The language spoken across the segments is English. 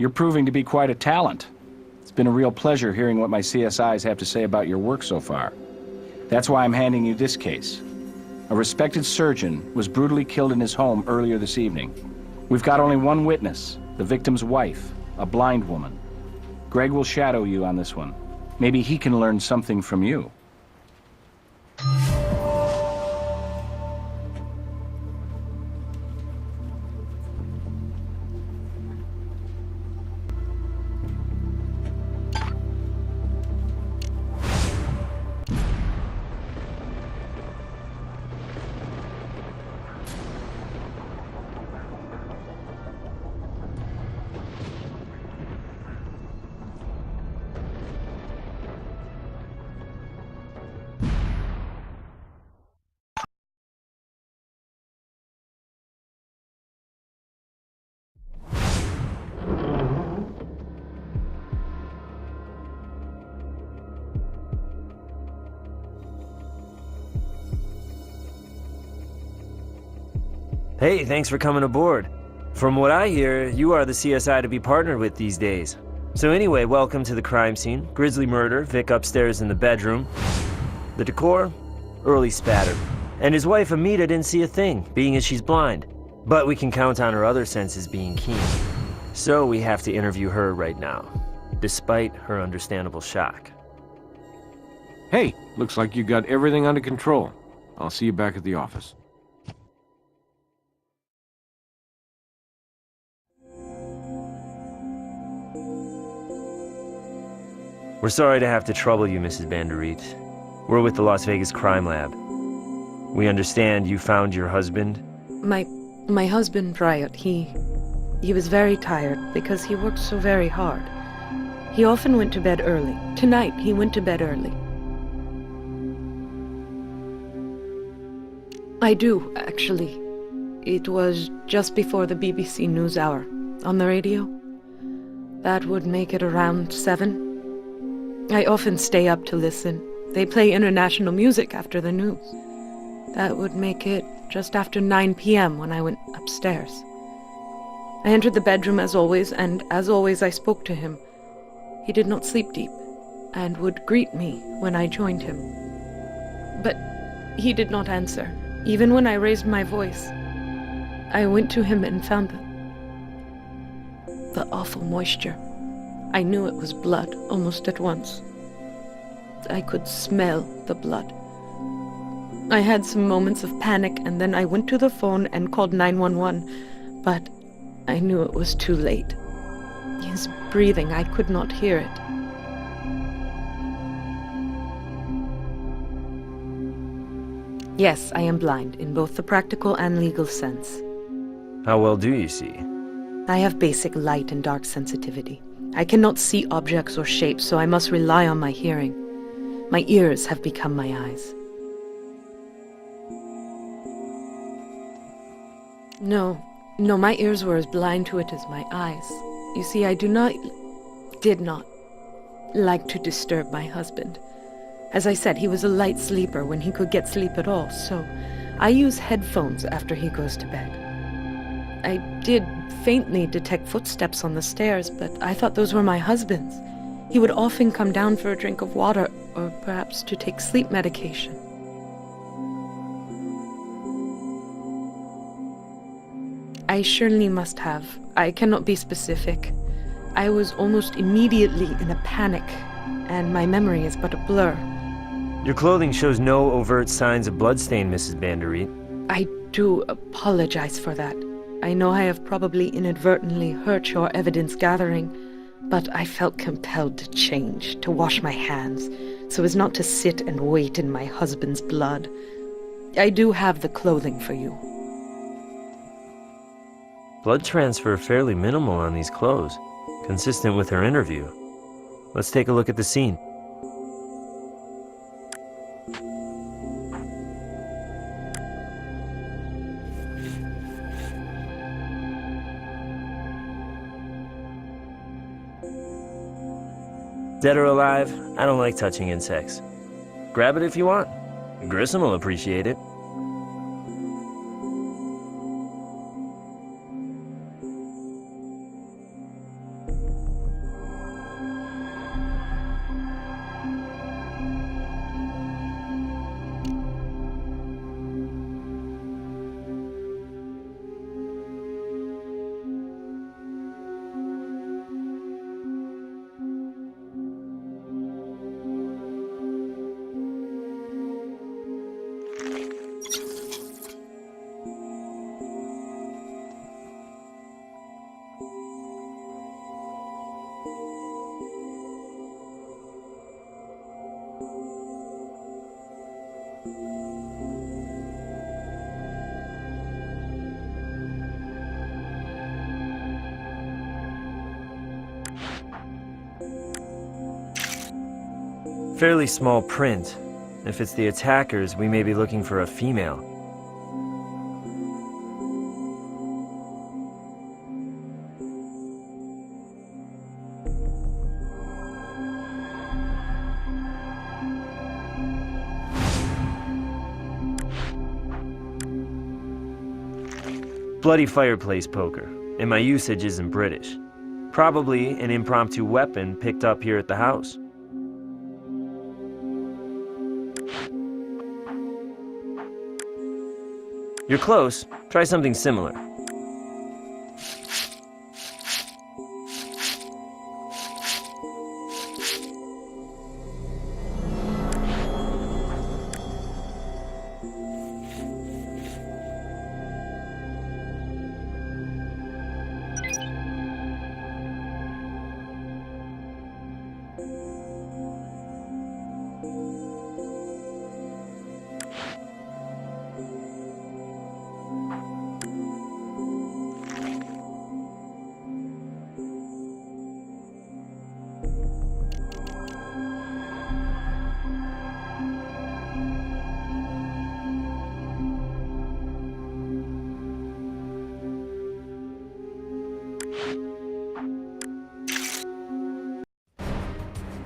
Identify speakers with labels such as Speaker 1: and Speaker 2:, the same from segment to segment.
Speaker 1: You're proving to be quite a talent. It's been a real pleasure hearing what my CSIs have to say about your work so far. That's why I'm handing you this case. A respected surgeon was brutally killed in his home earlier this evening. We've got only one witness, the victim's wife, a blind woman. Greg will shadow you on this one. Maybe he can learn something from you.
Speaker 2: Hey, thanks for coming aboard. From what I hear, you are the CSI to be partnered with these days. So anyway, welcome to the crime scene. Grisly murder, Vic upstairs in the bedroom. The decor? Early spatter. And his wife Amita didn't see a thing, being as she's blind. But we can count on her other senses being keen. So we have to interview her right now, despite her understandable shock.
Speaker 3: Hey, looks like you got everything under control. I'll see you back at the office.
Speaker 2: We're sorry to have to trouble you, Mrs. Banderit. We're with the Las Vegas Crime Lab. We understand you found your husband.
Speaker 4: My husband, Riot, he was very tired because he worked so very hard. He often went to bed early. Tonight, he went to bed early. I do, actually. It was just before the BBC NewsHour. On the radio? That would make it around 7. I often stay up to listen. They play international music after the news. That would make it just after 9 p.m. when I went upstairs. I entered the bedroom as always, and as always I spoke to him. He did not sleep deep, and would greet me when I joined him. But he did not answer, even when I raised my voice. I went to him and found the awful moisture. I knew it was blood almost at once. I could smell the blood. I had some moments of panic, and then I went to the phone and called 911, but I knew it was too late. His breathing, I could not hear it. Yes, I am blind, in both the practical and legal sense.
Speaker 2: How well do you see?
Speaker 4: I have basic light and dark sensitivity. I cannot see objects or shapes, so I must rely on my hearing. My ears have become my eyes. No, my ears were as blind to it as my eyes. You see, I did not like to disturb my husband. As I said, he was a light sleeper when he could get sleep at all, so I use headphones after he goes to bed. I did faintly detect footsteps on the stairs, but I thought those were my husband's. He would often come down for a drink of water, or perhaps to take sleep medication. I surely must have. I cannot be specific. I was almost immediately in a panic, and my memory is but a blur.
Speaker 2: Your clothing shows no overt signs of bloodstain, Mrs. Banderit.
Speaker 4: I do apologize for that. I know I have probably inadvertently hurt your evidence gathering, but I felt compelled to change, to wash my hands, so as not to sit and wait in my husband's blood. I do have the clothing for you.
Speaker 2: Blood transfer fairly minimal on these clothes, consistent with her interview. Let's take a look at the scene. Dead or alive, I don't like touching insects. Grab it if you want. Grissom will appreciate it. Fairly small print. If it's the attackers, we may be looking for a female. Bloody fireplace poker, and my usage isn't British. Probably an impromptu weapon picked up here at the house. You're close. Try something similar.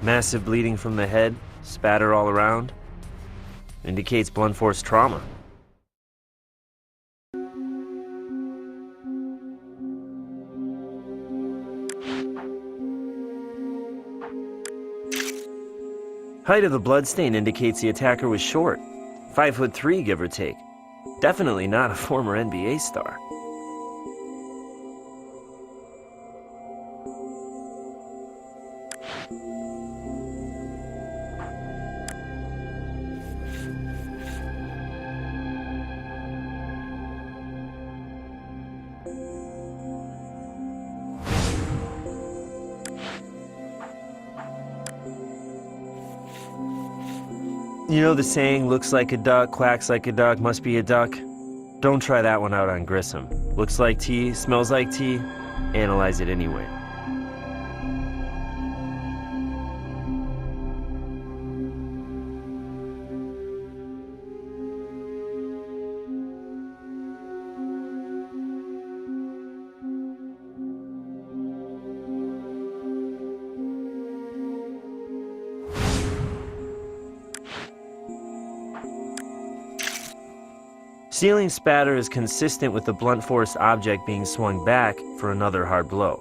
Speaker 2: Massive bleeding from the head, spatter all around. Indicates blunt force trauma. Height of the bloodstain indicates the attacker was short. 5'3", give or take. Definitely not a former NBA star. You know the saying, looks like a duck, quacks like a duck, must be a duck? Don't try that one out on Grissom. Looks like tea, smells like tea, analyze it anyway. Ceiling spatter is consistent with the blunt force object being swung back for another hard blow.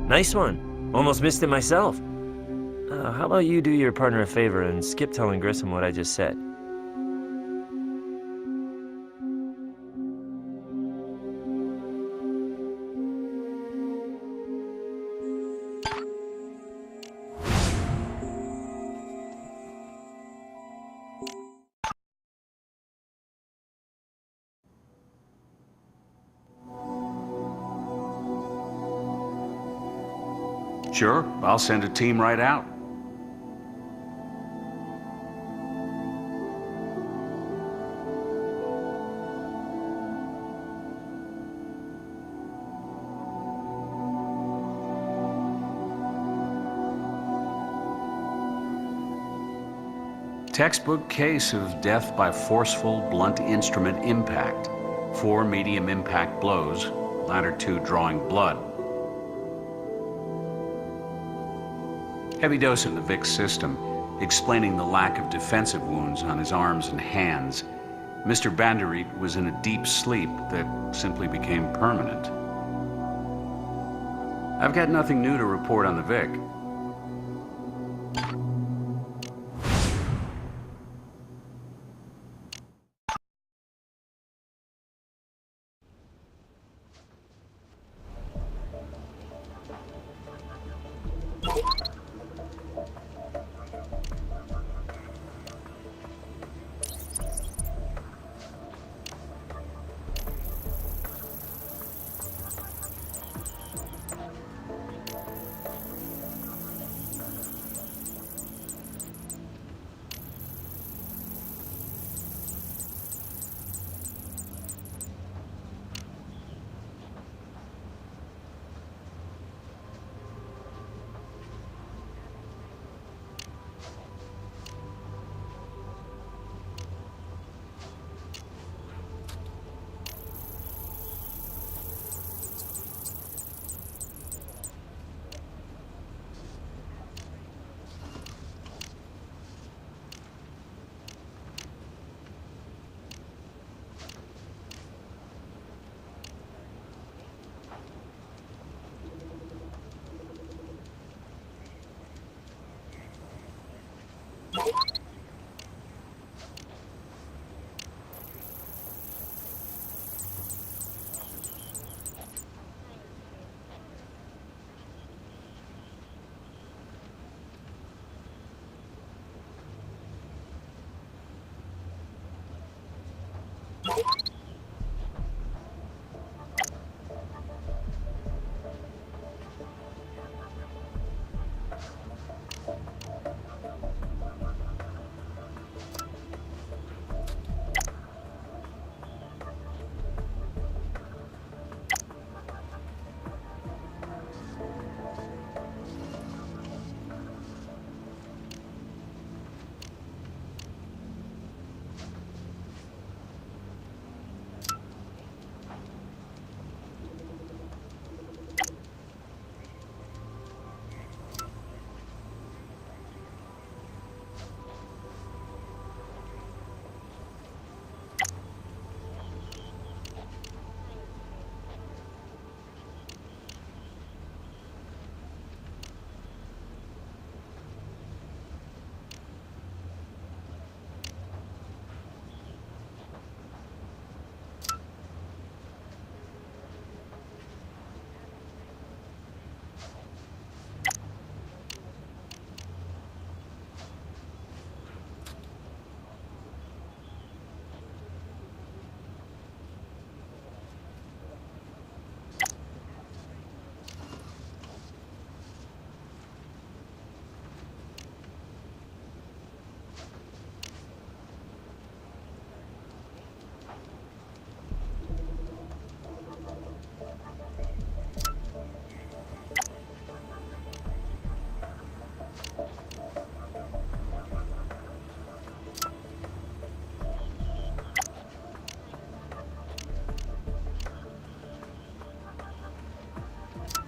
Speaker 2: Nice one. Almost missed it myself. How about you do your partner a favor and skip telling Grissom what I just said?
Speaker 5: Sure, I'll send a team right out. Textbook case of death by forceful, blunt instrument impact. 4 medium impact blows, latter 2 drawing blood. Heavy dose in the VIX system, explaining the lack of defensive wounds on his arms and hands. Mr. Banderit was in a deep sleep that simply became permanent. I've got nothing new to report on the VIC.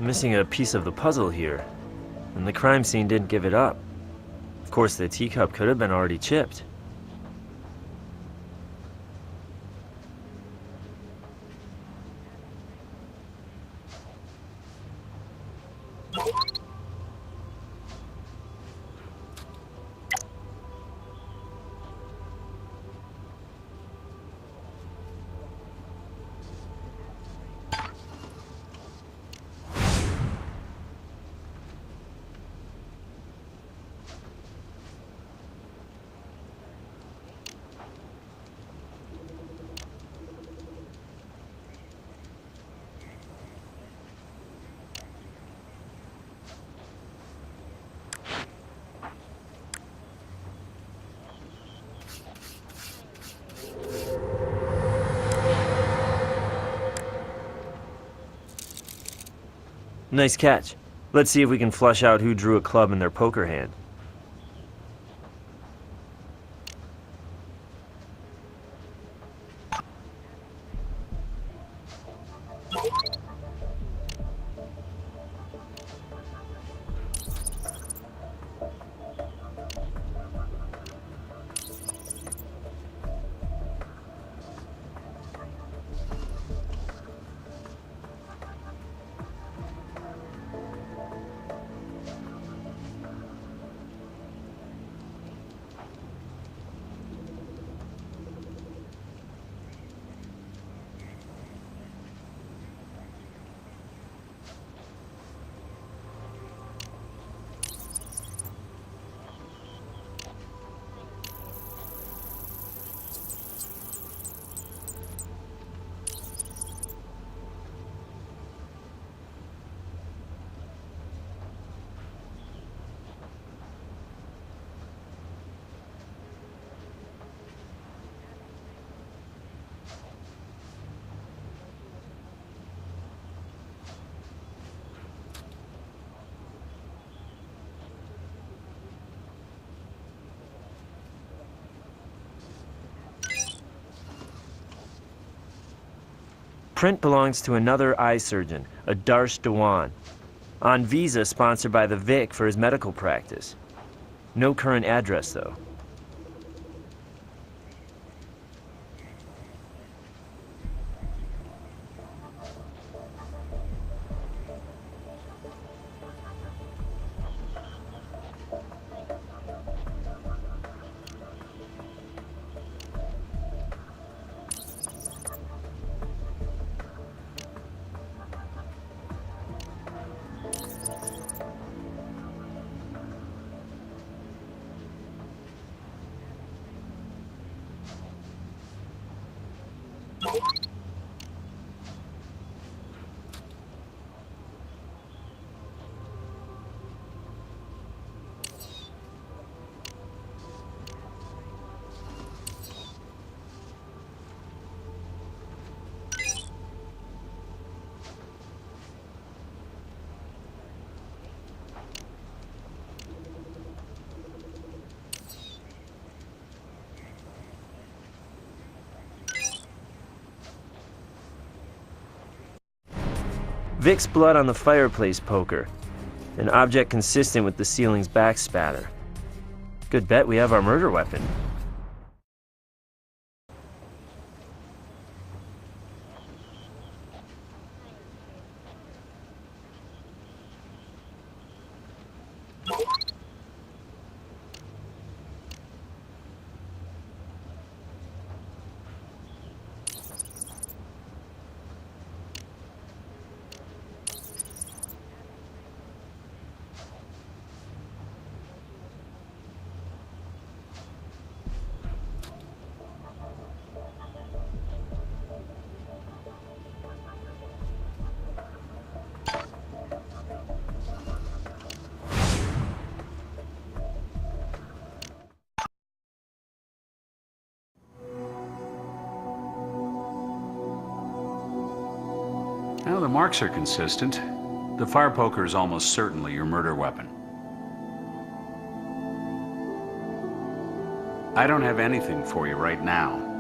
Speaker 2: Missing a piece of the puzzle here, and the crime scene didn't give it up. Of course, the teacup could have been already chipped. Nice catch. Let's see if we can flush out who drew a club in their poker hand. Print belongs to another eye surgeon, a Darsh Dewan. On visa sponsored by the Vic for his medical practice. No current address, though. Vic's blood on the fireplace poker. An object consistent with the ceiling's back spatter. Good bet we have our murder weapon.
Speaker 5: Well, the marks are consistent. The fire poker is almost certainly your murder weapon. I don't have anything for you right now,